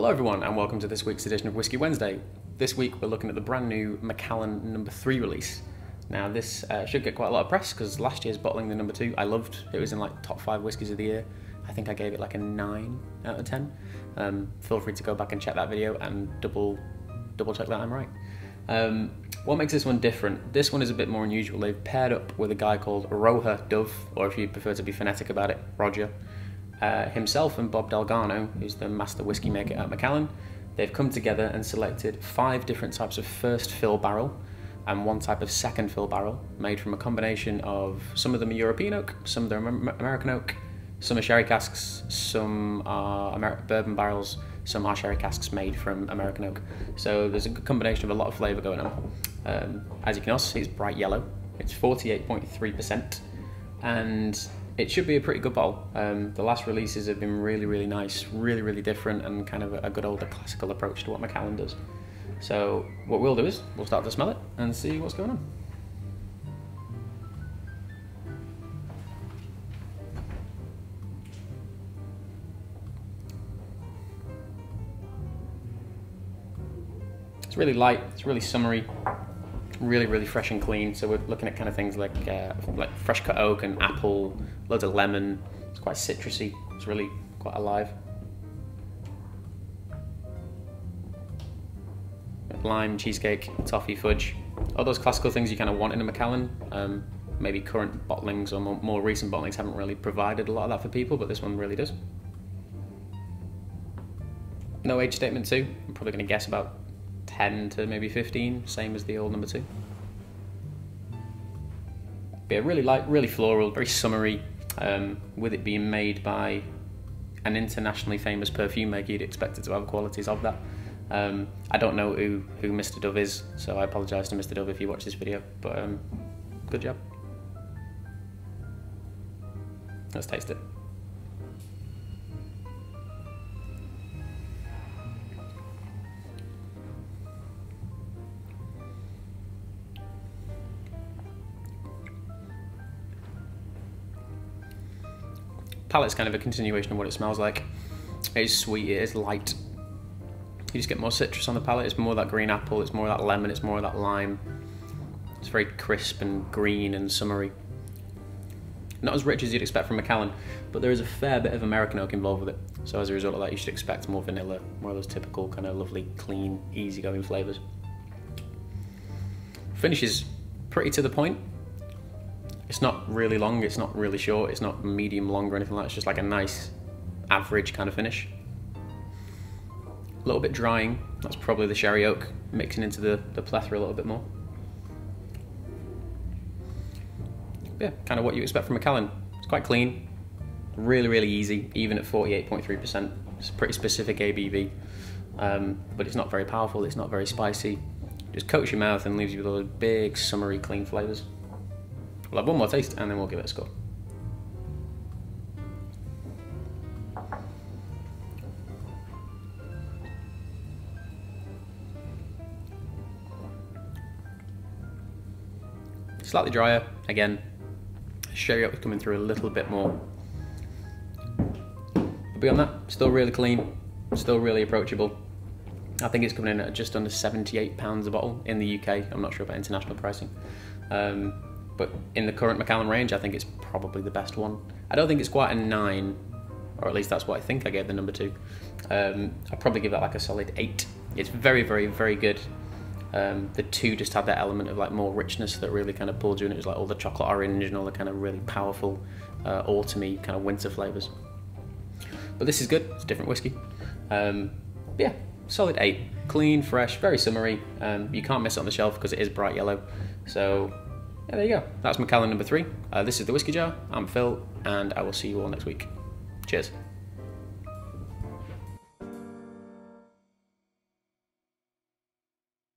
Hello everyone and welcome to this week's edition of Whiskey Wednesday. This week we're looking at the brand new Macallan No3 release. Now this should get quite a lot of press because last year's bottling the No2 I loved. It was in like top 5 whiskies of the year. I think I gave it like a 9 out of 10. Feel free to go back and check that video and double check that I'm right. What makes this one different? This one is a bit more unusual. They've paired up with a guy called Roja, Dove, or if you prefer to be phonetic about it, Roja. Himself and Bob Delagarno, who's the master whiskey maker at Macallan, they've come together and selected 5 different types of first fill barrel and 1 type of second fill barrel, made from a combination of some of them are European oak, some of them are American oak, some are sherry casks, some are bourbon barrels, some are sherry casks made from American oak. So there's a good combination of a lot of flavour going on. As you can also see, it's bright yellow. It's 48.3%, and it should be a pretty good bottle. The last releases have been really nice, really different, and kind of a good older classical approach to what Macallan does. So what we'll do is we'll start to smell it and see what's going on. It's really light, it's really summery, really fresh and clean. So we're looking at kind of things like fresh cut oak and apple, loads of lemon. It's quite citrusy, it's really quite alive. Lime, cheesecake, toffee, fudge, all those classical things you kind of want in a Macallan. Maybe current bottlings or more recent bottlings haven't really provided a lot of that for people, but this one really does. No age statement too. I'm probably going to guess about 10 to maybe 15, same as the old No2. But yeah, really light, really floral, very summery. With it being made by an internationally famous perfume maker, you'd expect it to have the qualities of that. I don't know who Mr. Dove is, so I apologise to Mr. Dove if you watch this video, but good job. Let's taste it. Palate's kind of a continuation of what it smells like. It is sweet, it is light. You just get more citrus on the palate. It's more of that green apple, it's more of that lemon, it's more of that lime. It's very crisp and green and summery. Not as rich as you'd expect from Macallan, but there is a fair bit of American oak involved with it. So as a result of that, you should expect more vanilla, more of those typical kind of lovely, clean, easygoing flavours. Finish is pretty to the point. It's not really long, it's not really short, it's not medium long or anything like that. It's just like a nice, average kind of finish. A little bit drying, that's probably the sherry oak mixing into the plethora a little bit more. Yeah, kind of what you expect from Macallan. It's quite clean, really easy, even at 48.3%. It's a pretty specific ABV, but it's not very powerful, it's not very spicy. Just coats your mouth and leaves you with all those big, summery, clean flavours. We'll have one more taste and then we'll give it a score. Slightly drier, again, sherry oak is coming through a little bit more. But beyond that, still really clean, still really approachable. I think it's coming in at just under £78 a bottle in the UK. I'm not sure about international pricing. But in the current Macallan range, I think it's probably the best one. I don't think it's quite a 9, or at least that's what I think I gave the No2. I'd probably give that like a solid 8. It's very good. The 2 just had that element of like more richness that really kind of pulled you in. It was like all the chocolate orange and all the kind of really powerful autumny kind of winter flavours. But this is good, it's a different whiskey. Yeah, solid 8. Clean, fresh, very summery. You can't miss it on the shelf because it is bright yellow. So yeah, there you go. That's Macallan No3. This is The Whiskey Jar. I'm Phil, and I will see you all next week. Cheers.